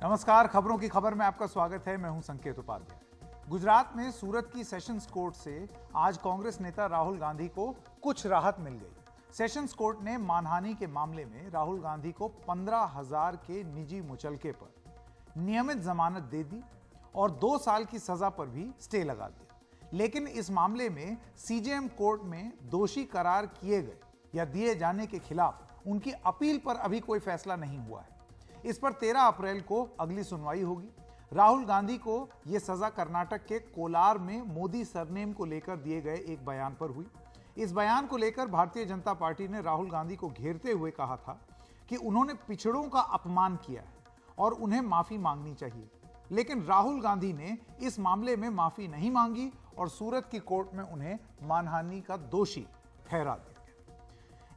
नमस्कार, खबरों की खबर में आपका स्वागत है। मैं हूं संकेत उपाध्याय। गुजरात में सूरत की सेशंस कोर्ट से आज कांग्रेस नेता राहुल गांधी को कुछ राहत मिल गई। सेशंस कोर्ट ने मानहानि के मामले में राहुल गांधी को 15,000 के निजी मुचलके पर नियमित जमानत दे दी और 2 साल की सजा पर भी स्टे लगा दिया। लेकिन इस मामले में सीजेएम कोर्ट में दोषी करार किए गए या दिए जाने के खिलाफ उनकी अपील पर अभी कोई फैसला नहीं हुआ है। इस पर 13 अप्रैल को अगली सुनवाई होगी। राहुल गांधी को यह सजा कर्नाटक के कोलार में मोदी सरनेम को लेकर दिए गए एक बयान पर हुई। इस बयान को लेकर भारतीय जनता पार्टी ने राहुल गांधी को घेरते हुए कहा था कि उन्होंने पिछड़ों का अपमान किया है और उन्हें माफी मांगनी चाहिए। लेकिन राहुल गांधी ने इस मामले में माफी नहीं मांगी और सूरत की कोर्ट में उन्हें मानहानि का दोषी ठहरा दिया।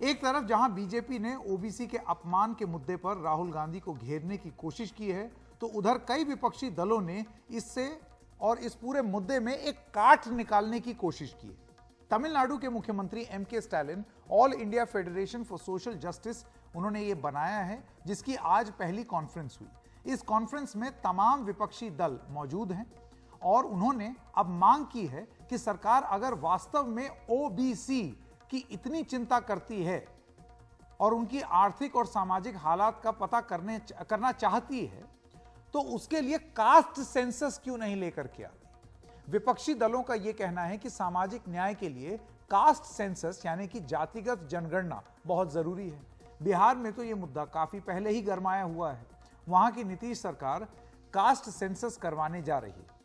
एक तरफ जहां बीजेपी ने ओबीसी के अपमान के मुद्दे पर राहुल गांधी को घेरने की कोशिश की है, तो उधर कई विपक्षी दलों ने इससे और इस पूरे मुद्दे में एक काट निकालने की कोशिश की है। तमिलनाडु के मुख्यमंत्री MK Stalin all India Federation for social justice उन्होंने ये बनाया है, जिसकी आज पहली कॉन्फ्रेंस हुई। इस कॉन्फ्रेंस में तमाम विपक्षी दल मौजूद हैं और उन्होंने अब मांग की है कि सरकार अगर वास्तव में ओबीसी की इतनी चिंता करती है और उनकी आर्थिक और सामाजिक हालात का पता करना चाहती है, तो उसके लिए कास्ट सेंसस क्यों नहीं लेकर के आती। विपक्षी दलों का यह कहना है कि सामाजिक न्याय के लिए कास्ट सेंसस यानी कि जातिगत जनगणना बहुत जरूरी है। बिहार में तो यह मुद्दा काफी पहले ही गरमाया हुआ है। वहां की नीतीश सरकार कास्ट सेंसस करवाने जा रही है।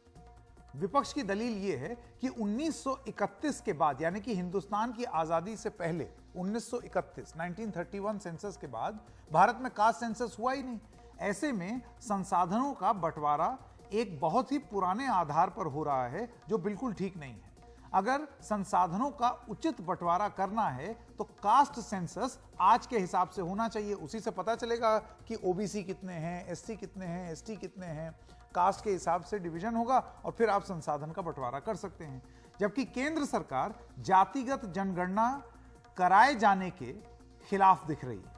विपक्ष की दलील यह है कि 1931 के बाद यानी कि हिंदुस्तान की आजादी से पहले 1931 सेंसस के बाद भारत में कास्ट सेंसस हुआ ही नहीं। ऐसे में संसाधनों का बंटवारा एक बहुत ही पुराने आधार पर हो रहा है, जो बिल्कुल ठीक नहीं है। अगर संसाधनों का उचित बंटवारा करना है तो कास्ट सेंसस आज के हिसाब से होना चाहिए। उसी से पता चलेगा कि ओबीसी कितने हैं, एससी कितने हैं, एसटी कितने हैं। कास्ट के हिसाब से डिवीजन होगा और फिर आप संसाधन का बंटवारा कर सकते हैं। जबकि केंद्र सरकार जातिगत जनगणना कराए जाने के खिलाफ दिख रही है।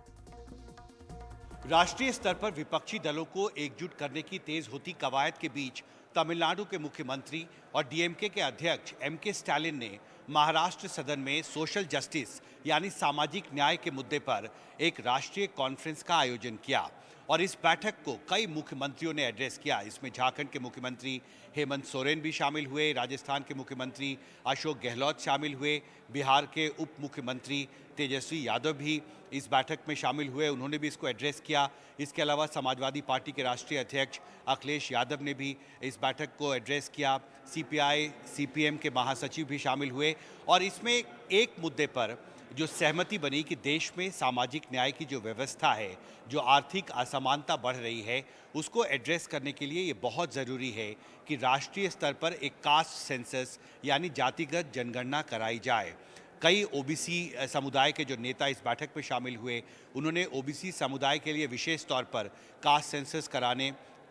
राष्ट्रीय स्तर पर विपक्षी दलों को एकजुट करने की तेज होती कवायद के बीच तमिलनाडु के मुख्यमंत्री और डीएमके के अध्यक्ष एमके स्टालिन ने महाराष्ट्र सदन में सोशल जस्टिस यानी सामाजिक न्याय के मुद्दे पर एक राष्ट्रीय कॉन्फ्रेंस का आयोजन किया और इस बैठक को कई मुख्यमंत्रियों ने एड्रेस किया। इसमें झारखंड के मुख्यमंत्री हेमंत सोरेन भी शामिल हुए, राजस्थान के मुख्यमंत्री अशोक गहलोत शामिल हुए, बिहार के उप मुख्यमंत्री तेजस्वी यादव भी इस बैठक में शामिल हुए, उन्होंने भी इसको एड्रेस किया। इसके अलावा समाजवादी पार्टी के राष्ट्रीय अध्यक्ष अखिलेश यादव ने भी इस बैठक को एड्रेस किया। सीपीआई सीपीएम के महासचिव भी शामिल हुए और इसमें एक मुद्दे पर जो सहमति बनी कि देश में सामाजिक न्याय की जो व्यवस्था है, जो आर्थिक असमानता बढ़ रही है, उसको एड्रेस करने के लिए ये बहुत ज़रूरी है कि राष्ट्रीय स्तर पर एक कास्ट सेंसस यानी जातिगत जनगणना कराई जाए। कई ओबीसी समुदाय के जो नेता इस बैठक में शामिल हुए, उन्होंने ओबीसी समुदाय के लिए विशेष तौर पर कास्ट सेंसस कराने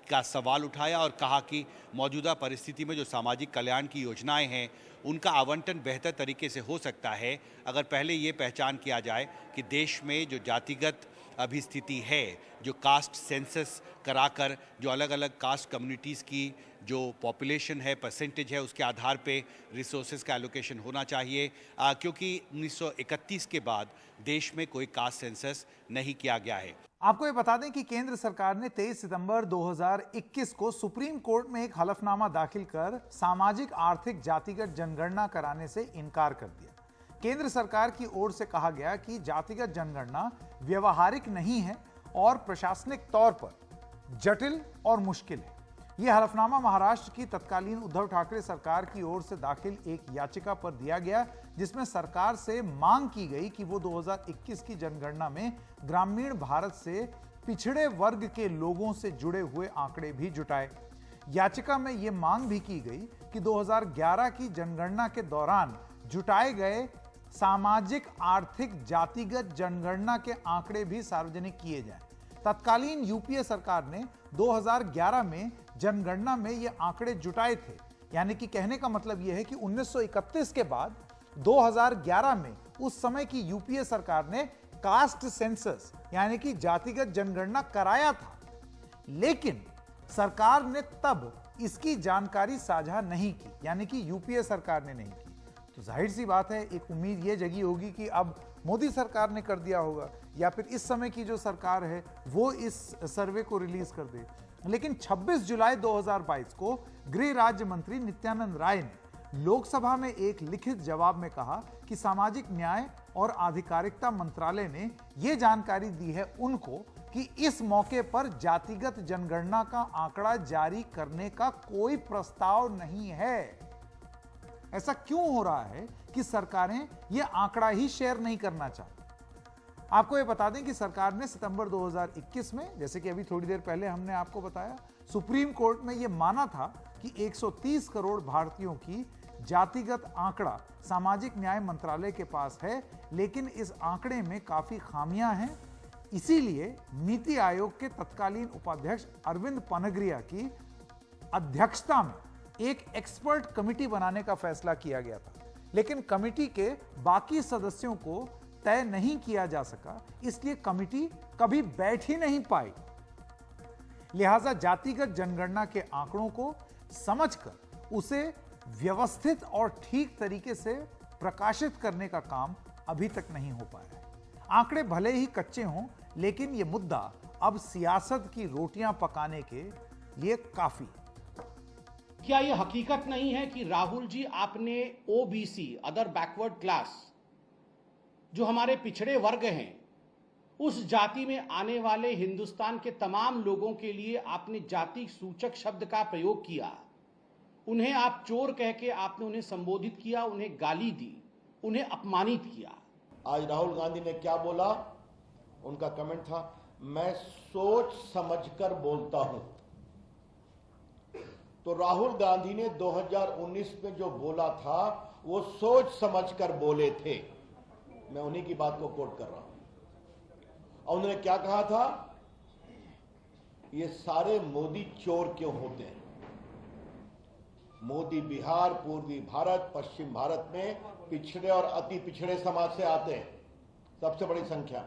का सवाल उठाया और कहा कि मौजूदा परिस्थिति में जो सामाजिक कल्याण की योजनाएं हैं, उनका आवंटन बेहतर तरीके से हो सकता है अगर पहले ये पहचान किया जाए कि देश में जो जातिगत अभी स्थिति है, जो कास्ट सेंसस कराकर जो अलग अलग कास्ट कम्युनिटीज़ की जो पॉपुलेशन है, परसेंटेज है, उसके आधार पे रिसोर्सेज का एलोकेशन होना चाहिए, क्योंकि 1931 के बाद देश में कोई कास्ट सेंसस नहीं किया गया है। आपको ये बता दें कि केंद्र सरकार ने 23 सितंबर 2021 को सुप्रीम कोर्ट में एक हलफनामा दाखिल कर सामाजिक आर्थिक जातिगत जनगणना कराने से इनकार कर दिया। केंद्र सरकार की ओर से कहा गया कि जातिगत जनगणना व्यवहारिक नहीं है और प्रशासनिक तौर पर जटिल और मुश्किल है। यह हलफनामा महाराष्ट्र की तत्कालीन उद्धव ठाकरे सरकार की ओर से दाखिल एक याचिका पर दिया गया, जिसमें सरकार से मांग की गई कि वो 2021 की जनगणना में ग्रामीण भारत से पिछड़े वर्ग के लोगों से जुड़े हुए आंकड़े भी जुटाए। याचिका में यह मांग भी की गई कि 2011 की जनगणना के दौरान जुटाए गए सामाजिक आर्थिक जातिगत जनगणना के आंकड़े भी सार्वजनिक किए जाएं। तत्कालीन यूपीए सरकार ने 2011 में जनगणना में ये आंकड़े जुटाए थे, यानी कि कहने का मतलब यह है कि 1931 के बाद 2011 में उस समय की यूपीए सरकार ने कास्ट सेंसस यानी कि जातिगत जनगणना कराया था। लेकिन सरकार ने तब इसकी जानकारी साझा नहीं की, यानी कि यूपीए सरकार ने नहीं की। तो जाहिर सी बात है, एक उम्मीद ये जगी होगी कि अब मोदी सरकार ने कर दिया होगा, या फिर इस समय की जो सरकार है वो इस सर्वे को रिलीज कर दे। लेकिन 26 जुलाई 2022 को गृह राज्य मंत्री नित्यानंद राय ने लोकसभा में एक लिखित जवाब में कहा कि सामाजिक न्याय और आधिकारिकता मंत्रालय ने यह जानकारी दी है उनको कि इस मौके पर जातिगत जनगणना का आंकड़ा जारी करने का कोई प्रस्ताव नहीं है। ऐसा क्यों हो रहा है कि सरकारें यह आंकड़ा ही शेयर नहीं करना चाहती? आपको यह बता दें कि सरकार ने सितंबर 2021 में, जैसे कि अभी थोड़ी देर पहले हमने आपको बताया, सुप्रीम कोर्ट में यह माना था कि 130 करोड़ भारतीयों की जातिगत आंकड़ा सामाजिक न्याय मंत्रालय के पास है, लेकिन इस आंकड़े में काफी खामियां हैं। इसीलिए नीति आयोग के तत्कालीन उपाध्यक्ष अरविंद पनगरिया की अध्यक्षता में एक एक्सपर्ट कमेटी बनाने का फैसला किया गया था, लेकिन कमेटी के बाकी सदस्यों को तय नहीं किया जा सका, इसलिए कमेटी कभी बैठ ही नहीं पाई। लिहाजा जातिगत जनगणना के आंकड़ों को समझकर उसे व्यवस्थित और ठीक तरीके से प्रकाशित करने का काम अभी तक नहीं हो पाया है। आंकड़े भले ही कच्चे हों, लेकिन यह मुद्दा अब सियासत की रोटियां पकाने के लिए काफी। क्या यह हकीकत नहीं है कि राहुल जी, आपने ओबीसी, अदर बैकवर्ड क्लास, जो हमारे पिछड़े वर्ग हैं, उस जाति में आने वाले हिंदुस्तान के तमाम लोगों के लिए आपने जाति सूचक शब्द का प्रयोग किया। उन्हें आप चोर कह के आपने उन्हें संबोधित किया, उन्हें गाली दी, उन्हें अपमानित किया। आज राहुल गांधी ने क्या बोला? उनका कमेंट था, मैं सोच समझकर बोलता हूं। तो राहुल गांधी ने 2019 में जो बोला था वो सोच समझकर बोले थे। मैं उन्हीं की बात को कोट कर रहा हूं। और उन्होंने क्या कहा था? ये सारे मोदी चोर क्यों होते हैं? मोदी बिहार, पूर्वी भारत, पश्चिम भारत में पिछड़े और अति पिछड़े समाज से आते हैं, सबसे बड़ी संख्या।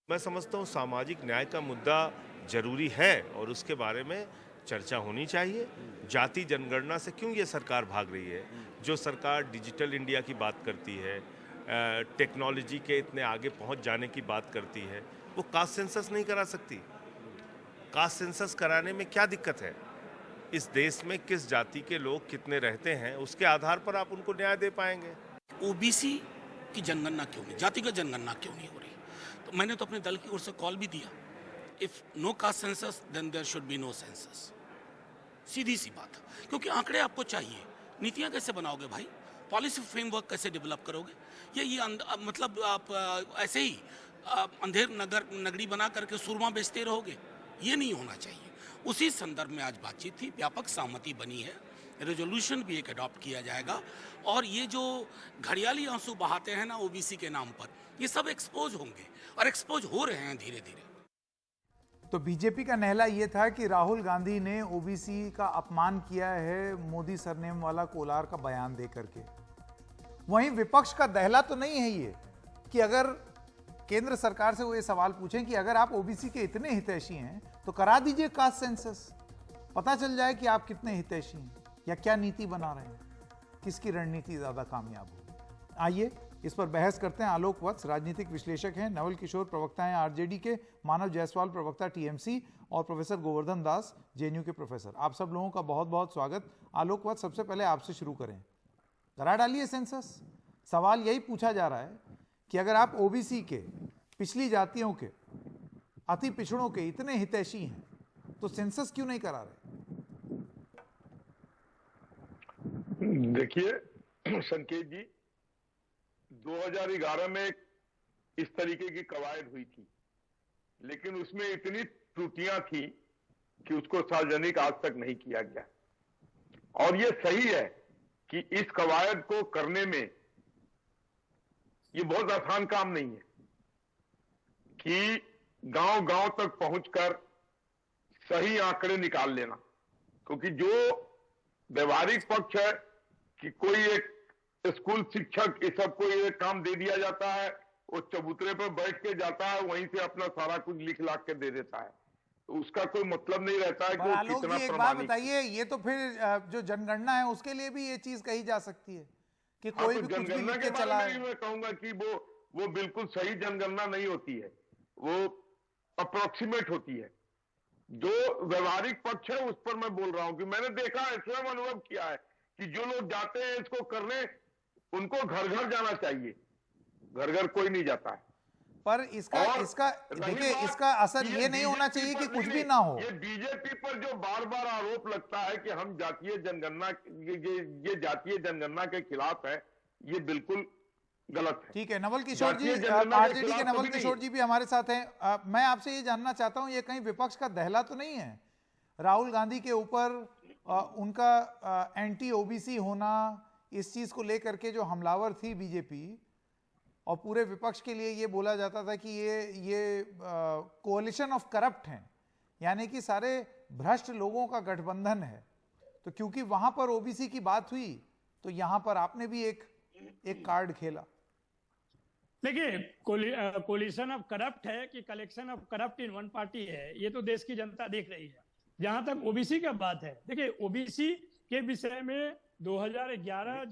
मैं समझता हूँ सामाजिक न्याय का मुद्दा जरूरी है और उसके बारे में चर्चा होनी चाहिए। जाति जनगणना से क्यों ये सरकार भाग रही है? जो सरकार डिजिटल इंडिया की बात करती है, टेक्नोलॉजी के इतने आगे पहुंच जाने की बात करती है, वो कास्ट सेंसस नहीं करा सकती। कास्ट सेंसस कराने में क्या दिक्कत है? इस देश में किस जाति के लोग कितने रहते हैं, उसके आधार पर आप उनको न्याय दे पाएंगे। ओबीसी की जनगणना क्यों नहीं, जातिगत जनगणना क्यों नहीं हो रही? तो मैंने तो अपने दल की ओर से कॉल भी दिया, if no caste census then there should be no census. सीधी सी बात, क्योंकि आंकड़े आपको चाहिए। नीतियां कैसे बनाओगे भाई? पॉलिसी फ्रेमवर्क कैसे डेवलप करोगे? मतलब आप ऐसे ही अंधेर नगरी बना करके सुरमा बेचते रहोगे? ये नहीं होना चाहिए। उसी संदर्भ में आज बातचीत थी, व्यापक सहमति बनी है, रेजोल्यूशन भी एक अडॉप्ट किया जाएगा। और ये जो घड़ियाली आंसू बहाते हैं ना ओबीसी के नाम पर, ये सब एक्सपोज होंगे और एक्सपोज हो रहे हैं धीरे धीरे। तो बीजेपी का नहला यह था कि राहुल गांधी ने ओबीसी का अपमान किया है मोदी सरनेम वाला कोलार का बयान दे करके। वहीं विपक्ष का दहला तो नहीं है ये कि अगर केंद्र सरकार से वो ये सवाल पूछें कि अगर आप ओबीसी के इतने हितैषी हैं तो करा दीजिए कास्ट सेंसस, पता चल जाए कि आप कितने हितैषी हैं या क्या नीति बना रहे हैं, किसकी रणनीति ज्यादा कामयाब होगी। आइए इस पर बहस करते हैं। आलोक वत्स राजनीतिक विश्लेषक हैं, नवल किशोर प्रवक्ता हैं आरजेडी के, मानव जायसवाल प्रवक्ता टीएमसी और प्रोफेसर गोवर्धन दास जेएनयू के प्रोफेसर। आप सब लोगों का बहुत बहुत स्वागत। आलोक वत्स, सबसे पहले आपसे शुरू करें, करा डालिए सेंसस। सवाल यही पूछा जा रहा है कि अगर आप ओबीसी के, पिछली जातियों के, अति पिछड़ों के इतने हितैषी हैं तो सेंसस क्यों नहीं करा रहे? देखिए संकेत जी, 2011 में इस तरीके की कवायद हुई थी, लेकिन उसमें इतनी त्रुटियां थी कि उसको सार्वजनिक आज तक नहीं किया गया। और यह सही है कि इस कवायद को करने में ये बहुत आसान काम नहीं है कि गांव-गांव तक पहुंचकर सही आंकड़े निकाल लेना, क्योंकि जो व्यवहारिक पक्ष है कि कोई एक स्कूल शिक्षक इस सबको ये काम दे दिया जाता है, वो चबूतरे पर बैठ के जाता है, वहीं से अपना सारा कुछ लिख लाख के दे देता है। उसका कोई मतलब नहीं रहता है कि पर वो आलोक कितना जी एक बात प्रामाणिक। बताइए, ये तो फिर जो जनगणना है उसके लिए भी ये चीज कही जा सकती है कि हाँ, कोई तो भी कुछ भी जनगणना लिख के के बारे चला में है। भी मैं कहूंगा कि वो बिल्कुल सही जनगणना नहीं होती है, वो अप्रोक्सीमेट होती है। जो व्यवहारिक पक्ष है उस पर मैं बोल रहा हूं कि मैंने देखा है, स्वयं अनुभव किया है कि जो लोग जाते हैं इसको करने, उनको घर घर जाना चाहिए, घर घर कोई नहीं जाता है। पर इसका और इसका रही देखिए, बात इसका असर कि ये नहीं होना बीजेपी चाहिए पर कि कुछ नहीं, भी ना हो। ये बीजेपी पर जो बार बार आरोप लगता है कि हम जातीय जनगणना, ये जातीय जनगणना के खिलाफ है, ये बिल्कुल गलत है। ठीक है, नवल किशोर जी, जातीय जनगणना के आरजेडी के खिलाफ नवल कभी नहीं किशोर जी भी हमारे साथ हैं। मैं आपसे ये जानना चाहता हूं, ये कहीं विपक्ष का दहला तो नहीं है राहुल गांधी के ऊपर उनका एंटी ओबीसी होना, इस चीज को लेकर के जो हमलावर थी बीजेपी, और पूरे विपक्ष के लिए ये बोला जाता था कि ये कोalition ऑफ करप्ट हैं, यानी कि सारे भ्रष्ट लोगों का गठबंधन है। तो क्योंकि वहां पर ओबीसी की बात हुई तो यहां पर आपने भी एक कार्ड खेला। देखिए, कोलिशन ऑफ करप्ट है कि collection of corrupt in one party है, ये तो देश की जनता देख रही है। जहां तक ओबीसी का बात है, देखिए ओबीसी के विषय में 2011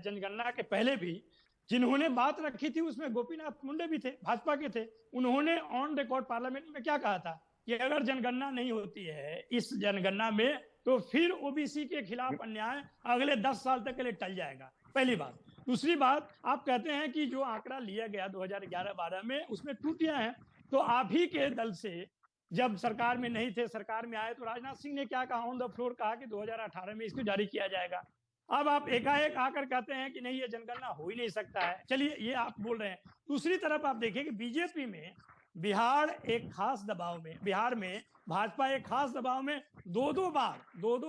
जनगणना के पहले भी जिन्होंने बात रखी थी उसमें गोपीनाथ मुंडे भी थे, भाजपा के थे। उन्होंने ऑन रिकॉर्ड पार्लियामेंट में क्या कहा था कि अगर जनगणना नहीं होती है इस जनगणना में तो फिर ओबीसी के खिलाफ अन्याय अगले 10 साल तक के लिए टल जाएगा। पहली बात। दूसरी बात, आप कहते हैं कि जो आंकड़ा लिया गया 2011-12 में उसमें त्रुटियां हैं, तो आप ही के दल से जब सरकार में नहीं थे, सरकार में आए तो राजनाथ सिंह ने क्या कहा, ऑन द फ्लोर कहा कि 2018 में इसको जारी किया जाएगा। अब आप एकाएक आकर कहते हैं कि नहीं ये जनगणना हो ही नहीं सकता है। चलिए, ये आप बोल रहे हैं। दूसरी तरफ आप देखिए कि बीजेपी में बिहार एक खास दबाव में, बिहार में भाजपा एक खास दबाव में दो दो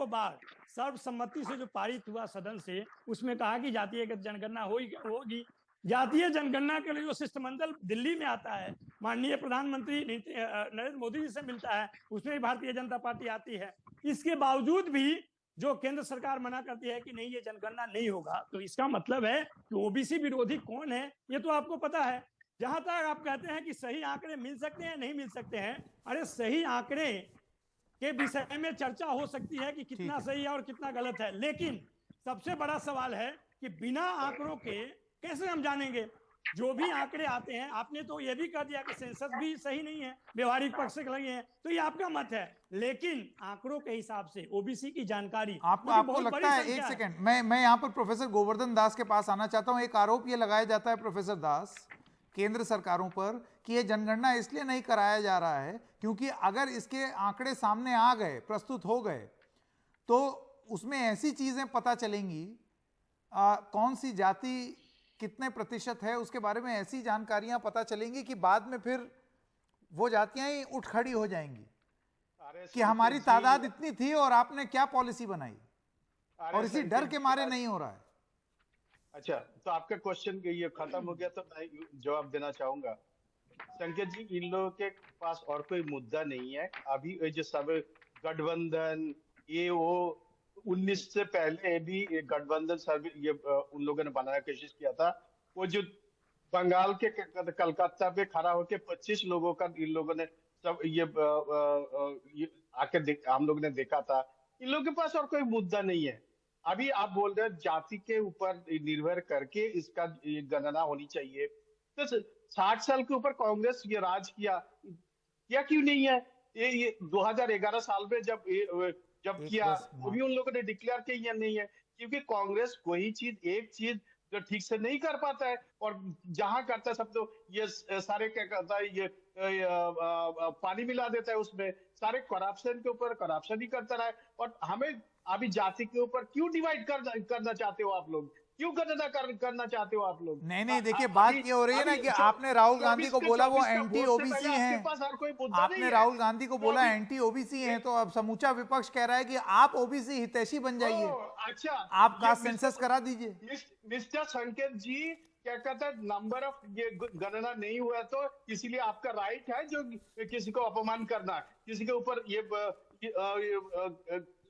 बार सर्वसम्मति से जो पारित हुआ सदन से, उसमें कहा कि जातीय जनगणना होगी। जातीय जनगणना के लिए जो शिष्टमंडल दिल्ली में आता है, माननीय प्रधानमंत्री नरेंद्र मोदी जी से मिलता है, उसमें भी भारतीय जनता पार्टी आती है। इसके बावजूद भी जो केंद्र सरकार मना करती है कि नहीं ये जनगणना नहीं होगा, तो इसका मतलब है कि ओबीसी विरोधी कौन है ये तो आपको पता है। जहां तक आप कहते हैं कि सही आंकड़े मिल सकते हैं, नहीं मिल सकते हैं, अरे सही आंकड़े के विषय में चर्चा हो सकती है कि कितना सही है और कितना गलत है, लेकिन सबसे बड़ा सवाल है कि बिना आंकड़ों के कैसे हम जानेंगे। जो भी आंकड़े आते हैं, आपने तो यह भी कह दिया कि सेंसस भी सही नहीं है, व्यवहारिक पक्ष से लगे हैं, तो ये आपका मत है, लेकिन आंकड़ों के हिसाब से ओबीसी की जानकारी आपको लगता है, एक सेकंड, मैं यहाँ पर प्रोफेसर गोवर्धन दास के पास आना चाहता हूँ। एक आरोप ये लगाया जाता है प्रोफेसर दास केंद्र सरकारों पर कि ये जनगणना इसलिए नहीं कराया जा रहा है क्योंकि अगर इसके आंकड़े सामने आ गए, प्रस्तुत हो गए, तो उसमें ऐसी चीजें पता चलेंगी, कौन सी जाति कितने प्रतिशत है उसके बारे में ऐसी जानकारियां पता चलेंगी कि बाद में फिर वो जातियां ही उठ खड़ी हो जाएंगी कि हमारी तादाद इतनी थी और आपने क्या पॉलिसी बनाई, और इसी डर के मारे नहीं हो रहा है। अच्छा, तो आपका क्वेश्चन ये खत्म हो गया तो मैं जवाब देना चाहूंगा। संकेत जी, इन लोगों के पास और कोई मुद्दा नहीं है। अभी जो सब गठबंधन ये वो 19 से पहले भी गठबंधन सर्वे ये उन लोगों ने बनाने की कोशिश किया था। वो जो बंगाल के कलकत्ता पे खड़ा होकर 25 लोगों का इन लोगों ने सब ये आके हम लोग ने देखा था। इन लोगों के पास और कोई मुद्दा नहीं है। अभी आप बोल रहे हैं जाति के ऊपर निर्भर करके इसका गणना होनी चाहिए, तो 60 साल के ऊपर कांग्रेस ये राज किया क्यों नहीं है? ये 2011 साल में जब किया तो भी उन लोगों ने डिक्लेयर किया नहीं है, क्योंकि कांग्रेस कोई चीज एक चीज जो ठीक से नहीं कर पाता है, और जहां करता है सब तो ये सारे क्या करता है, ये पानी मिला देता है उसमें, सारे करप्शन के ऊपर करप्शन ही करता रहा है। और हमें अभी जाति के ऊपर क्यों डिवाइड करना चाहते हो आप लोग? क्यों करना चाहते हो आप लोग? नहीं, देखिए बात ये हो रही है ना कि आपने राहुल गांधी को बोला वो एंटी ओबीसी हैं, आपने राहुल गांधी को बोला एंटी ओबीसी हैं, तो अब समूचा विपक्ष कह रहा है कि आप ओबीसी हितैषी बन जाइए। अच्छा, आप कास्ट सेंसस करा दीजिए। मिस्टर संकेत जी क्या कहता है, नंबर ऑफ ये गणना नहीं हुआ तो इसीलिए आपका राइट है जो किसी को अपमान करना, किसी के ऊपर ये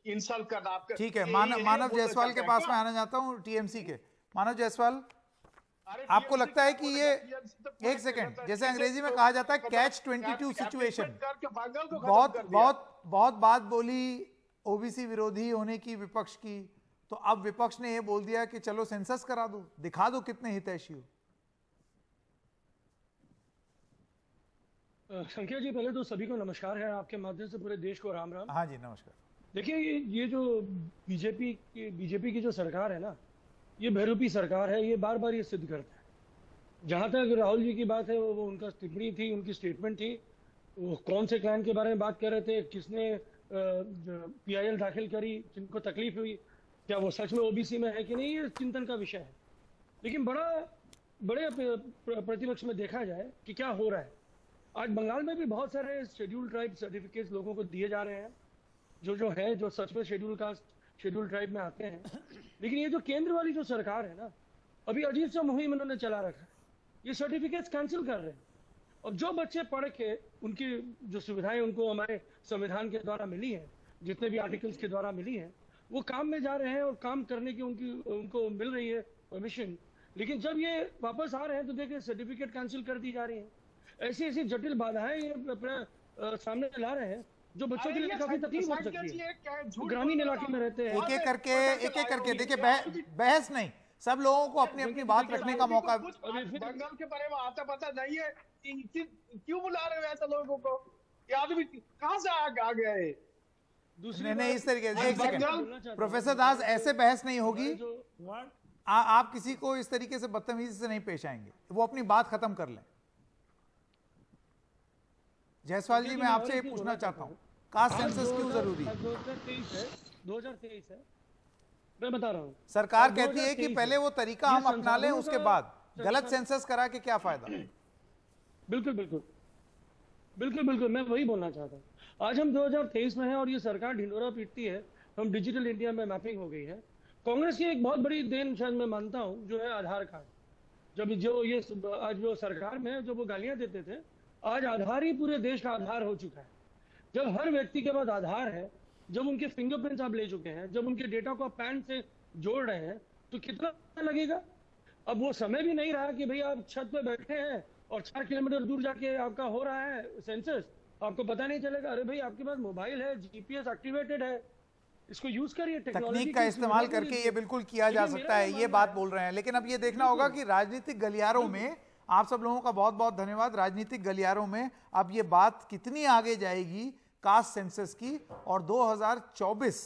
इंसल्ट करना आपका। ठीक है, मानव जायसवाल के पास में आना चाहता हूँ, टीएमसी के मानव जायसवाल। आपको लगता है कि ये, एक सेकंड, जैसे अंग्रेजी में कहा जाता है कैच 22 सिचुएशन, बहुत बात बोली ओबीसी विरोधी होने की विपक्ष की, तो अब विपक्ष ने ये बोल दिया कि चलो सेंसस करा दो, दिखा दो कितने हितैषी हो। संख्या जी, पहले तो सभी को नमस्कार है, आपके माध्यम से पूरे देश को राम राम। हाँ जी नमस्कार। देखिए ये जो बीजेपी की जो सरकार है ना, ये बहरूपी सरकार है, ये बार बार ये सिद्ध करता है। जहां तक राहुल जी की बात है, वो उनका टिप्पणी थी, उनकी स्टेटमेंट थी, वो कौन से क्लैन के बारे में बात कर रहे थे, किसने PIL दाखिल करी, जिनको तकलीफ हुई, क्या वो सच में ओबीसी में है कि नहीं, ये चिंतन का विषय है। लेकिन बड़े प्रतिपक्ष में देखा जाए कि क्या हो रहा है। आज बंगाल में भी बहुत सारे शेड्यूल ट्राइब सर्टिफिकेट्स लोगों को दिए जा रहे हैं, जो है, जो सच में शेड्यूल कास्ट शेड्यूल ट्राइब में आते हैं। लेकिन ये जो केंद्र वाली जो सरकार है ना, अभी अजीब सा मुहिम इन्होंने चला रखा है, ये सर्टिफिकेट्स कैंसिल कर रहे हैं। और जो बच्चे पढ़ के, उनकी जो सुविधाएं उनको हमारे संविधान के द्वारा मिली है, जितने भी आर्टिकल्स के द्वारा मिली है, वो काम में जा रहे हैं और काम करने की उनको मिल रही है परमिशन। लेकिन जब ये वापस आ रहे हैं तो देखिए सर्टिफिकेट कैंसिल कर दी जा रही है। ऐसी जटिल बाधाएं ये अपने सामने ला रहे हैं, जो बच्चों के लिए काफी तकलीफ हो सकती है। ग्रामीण इलाके में रहते हैं। एक एक करके देखिए, बहस नहीं, सब लोगों को अपनी अपनी बात रखने का मौका। बंगाल के बारे में आता पता नहीं है, क्यों बुला रहे हो ऐसे लोगों को? ये आदमी कहां से आ गया है? नहीं, इस तरीके से, एक सेकंड प्रोफेसर दास, ऐसे बहस नहीं होगी। आप किसी को इस तरीके से बदतमीजी से नहीं पेश आएंगे, वो अपनी बात खत्म कर लें। जायसवाल जी, मैं आपसे ये पूछना चाहता हूँ, कास्ट सेंसस क्यों जरूरी है? 2023 है, मैं बता रहा हूँ। सरकार कहती है कि पहले वो तरीका हम अपना लें, उसके बाद गलत सेंसस करा के क्या फायदा? बिल्कुल, मैं वही बोलना चाहता हूँ। आज हम 2023 में हैं और ये सरकार ढिंडोरा पीटती है, हम डिजिटल इंडिया में मैपिंग हो गई है। कांग्रेस की एक बहुत बड़ी देन शायद मैं मानता हूँ, जो है आधार कार्ड। जब जो ये आज जो सरकार में जो वो गालियां देते थे, आज आधार ही पूरे देश का आधार हो चुका है। जब हर व्यक्ति के पास आधार है, जब उनके फिंगरप्रिंट्स आप ले चुके हैं, जब उनके डेटा को आप पैन से जोड़ रहे हैं, तो कितना लगेगा? अब वो समय भी नहीं रहा कि भाई आप छत पे बैठे हैं और 4 किलोमीटर दूर जाके आपका हो रहा है सेंसस, आपको पता नहीं चलेगा। अरे भाई, आपके पास मोबाइल है, GPS एक्टिवेटेड है, इसको यूज करिए। तकनीक का इस्तेमाल करके ये बिल्कुल किया जा सकता है, ये बात बोल रहे हैं। लेकिन अब ये देखना होगा कि राजनीतिक गलियारों में, आप सब लोगों का बहुत बहुत धन्यवाद, राजनीतिक गलियारों में अब ये बात कितनी आगे जाएगी कास्ट सेंसस की, और 2024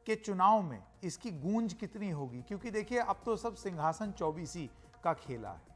के चुनाव में इसकी गूंज कितनी होगी। क्योंकि देखिए, अब तो सब सिंहासन 24 का खेला है।